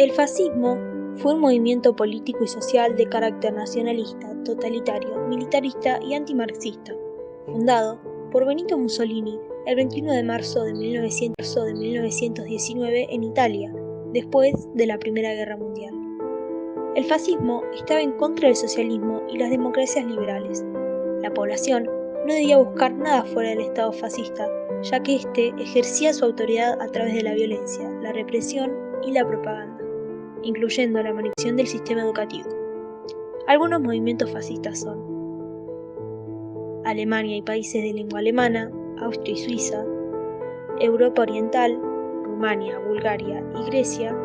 El fascismo fue un movimiento político y social de carácter nacionalista, totalitario, militarista y antimarxista, fundado por Benito Mussolini el 21 de marzo de 1919 en Italia, después de la Primera Guerra Mundial. El fascismo estaba en contra del socialismo y las democracias liberales. La población no debía buscar nada fuera del Estado fascista, ya que éste ejercía su autoridad a través de la violencia, la represión y la propaganda, incluyendo la manipulación del sistema educativo. Algunos movimientos fascistas son Alemania y países de lengua alemana, Austria y Suiza, Europa Oriental, Rumania, Bulgaria y Grecia,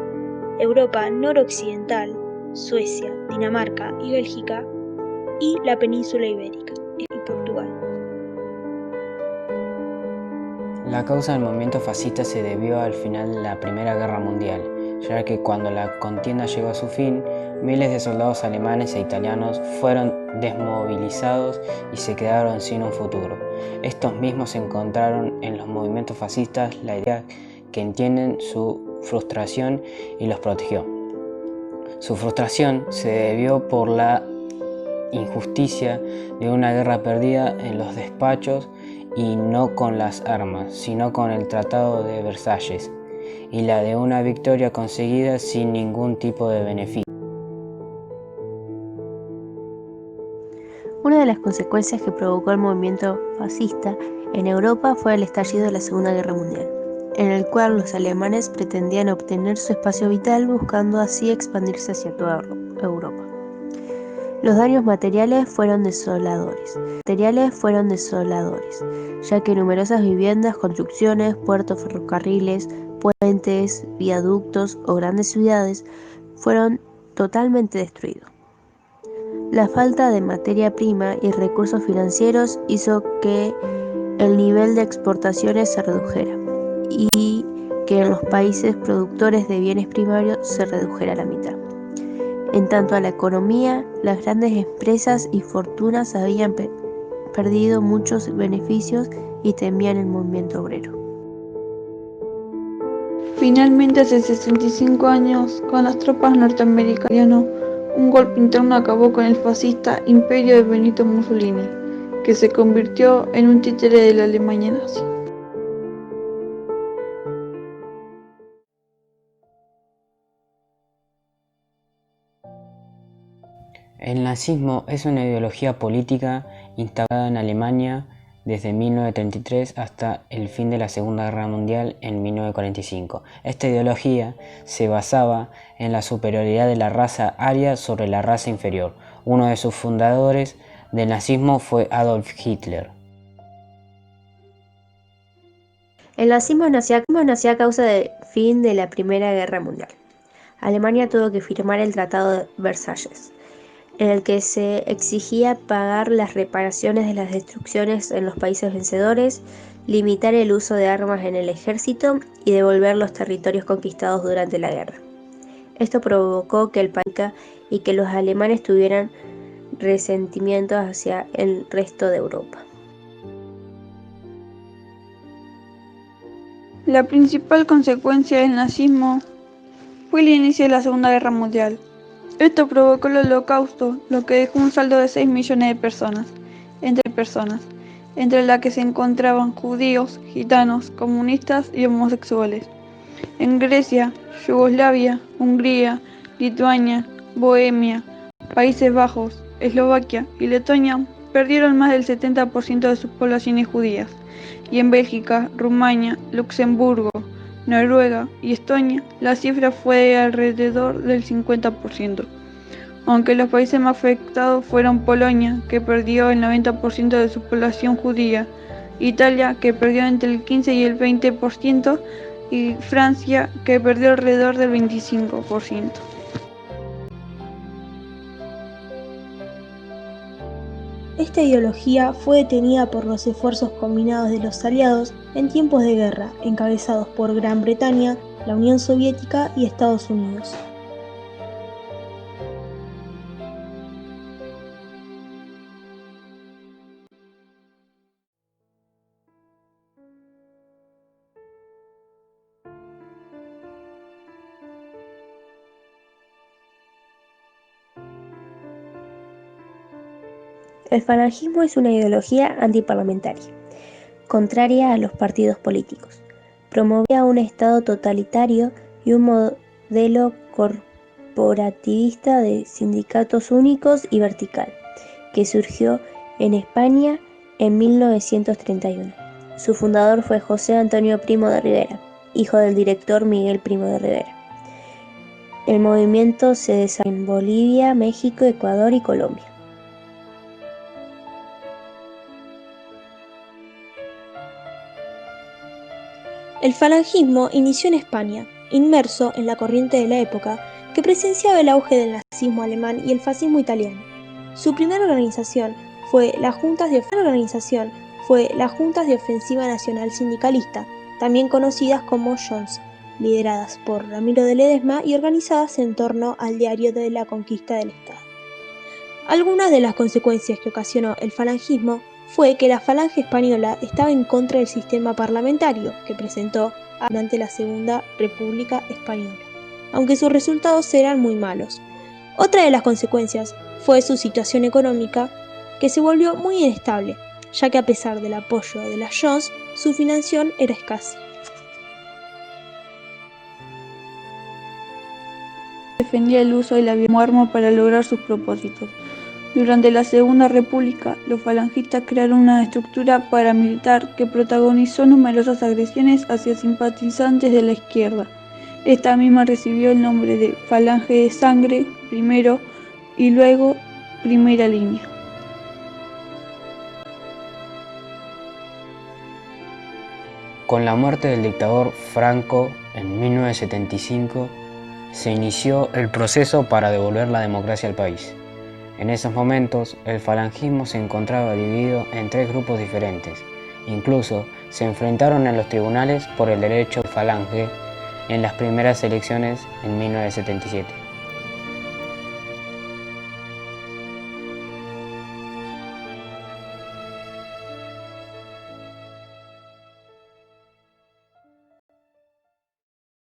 Europa noroccidental, Suecia, Dinamarca y Bélgica, y la península ibérica y Portugal. La causa del movimiento fascista se debió al final de la Primera Guerra Mundial, ya que cuando la contienda llegó a su fin, miles de soldados alemanes e italianos fueron desmovilizados y se quedaron sin un futuro. Estos mismos encontraron en los movimientos fascistas la idea que entienden su frustración y los protegió. Su frustración se debió por la injusticia de una guerra perdida en los despachos y no con las armas, sino con el Tratado de Versalles, y la de una victoria conseguida sin ningún tipo de beneficio. Una de las consecuencias que provocó el movimiento fascista en Europa fue el estallido de la Segunda Guerra Mundial, en el cual los alemanes pretendían obtener su espacio vital buscando así expandirse hacia toda Europa. Los daños materiales fueron desoladores, ya que numerosas viviendas, construcciones, puertos, ferrocarriles, puentes, viaductos o grandes ciudades fueron totalmente destruidos. La falta de materia prima y recursos financieros hizo que el nivel de exportaciones se redujera y que en los países productores de bienes primarios se redujera a la mitad. En tanto a la economía, las grandes empresas y fortunas habían perdido muchos beneficios y temían el movimiento obrero. Finalmente, hace 65 años, con las tropas norteamericanas, un golpe interno acabó con el fascista imperio de Benito Mussolini, que se convirtió en un títere de la Alemania nazi. El nazismo es una ideología política instalada en Alemania desde 1933 hasta el fin de la Segunda Guerra Mundial en 1945. Esta ideología se basaba en la superioridad de la raza aria sobre la raza inferior. Uno de sus fundadores del nazismo fue Adolf Hitler. El nazismo nació a causa del fin de la Primera Guerra Mundial. Alemania tuvo que firmar el Tratado de Versalles, en el que se exigía pagar las reparaciones de las destrucciones en los países vencedores, limitar el uso de armas en el ejército y devolver los territorios conquistados durante la guerra. Esto provocó que el país y que los alemanes tuvieran resentimientos hacia el resto de Europa. La principal consecuencia del nazismo fue el inicio de la Segunda Guerra Mundial. Esto provocó el Holocausto, lo que dejó un saldo de 6 millones de personas, entre las que se encontraban judíos, gitanos, comunistas y homosexuales. En Grecia, Yugoslavia, Hungría, Lituania, Bohemia, Países Bajos, Eslovaquia y Letonia perdieron más del 70% de sus poblaciones judías, y en Bélgica, Rumania, Luxemburgo, Noruega y Estonia la cifra fue de alrededor del 50%, aunque los países más afectados fueron Polonia, que perdió el 90% de su población judía, Italia, que perdió entre el 15 y el 20%, y Francia, que perdió alrededor del 25%. Esta ideología fue detenida por los esfuerzos combinados de los aliados en tiempos de guerra, encabezados por Gran Bretaña, la Unión Soviética y Estados Unidos. El falangismo es una ideología antiparlamentaria, contraria a los partidos políticos. Promovía un Estado totalitario y un modelo corporativista de sindicatos únicos y vertical, que surgió en España en 1931. Su fundador fue José Antonio Primo de Rivera, hijo del director Miguel Primo de Rivera. El movimiento se desarrolló en Bolivia, México, Ecuador y Colombia. El falangismo inició en España, inmerso en la corriente de la época que presenciaba el auge del nazismo alemán y el fascismo italiano. Su primera organización fue las Juntas de Ofensiva Nacional Sindicalista, también conocidas como JONS, lideradas por Ramiro de Ledesma y organizadas en torno al diario de la conquista del Estado. Algunas de las consecuencias que ocasionó el falangismo fue que la Falange Española estaba en contra del sistema parlamentario que presentó durante la Segunda República Española, aunque sus resultados eran muy malos. Otra de las consecuencias fue su situación económica, que se volvió muy inestable, ya que a pesar del apoyo de las JONS, su financiación era escasa. Defendía el uso de la violencia como arma para lograr sus propósitos. Durante la Segunda República, los falangistas crearon una estructura paramilitar que protagonizó numerosas agresiones hacia simpatizantes de la izquierda. Esta misma recibió el nombre de Falange de Sangre primero y luego Primera Línea. Con la muerte del dictador Franco en 1975, se inició el proceso para devolver la democracia al país. En esos momentos, el falangismo se encontraba dividido en 3 grupos diferentes. Incluso se enfrentaron en los tribunales por el derecho de Falange en las primeras elecciones en 1977.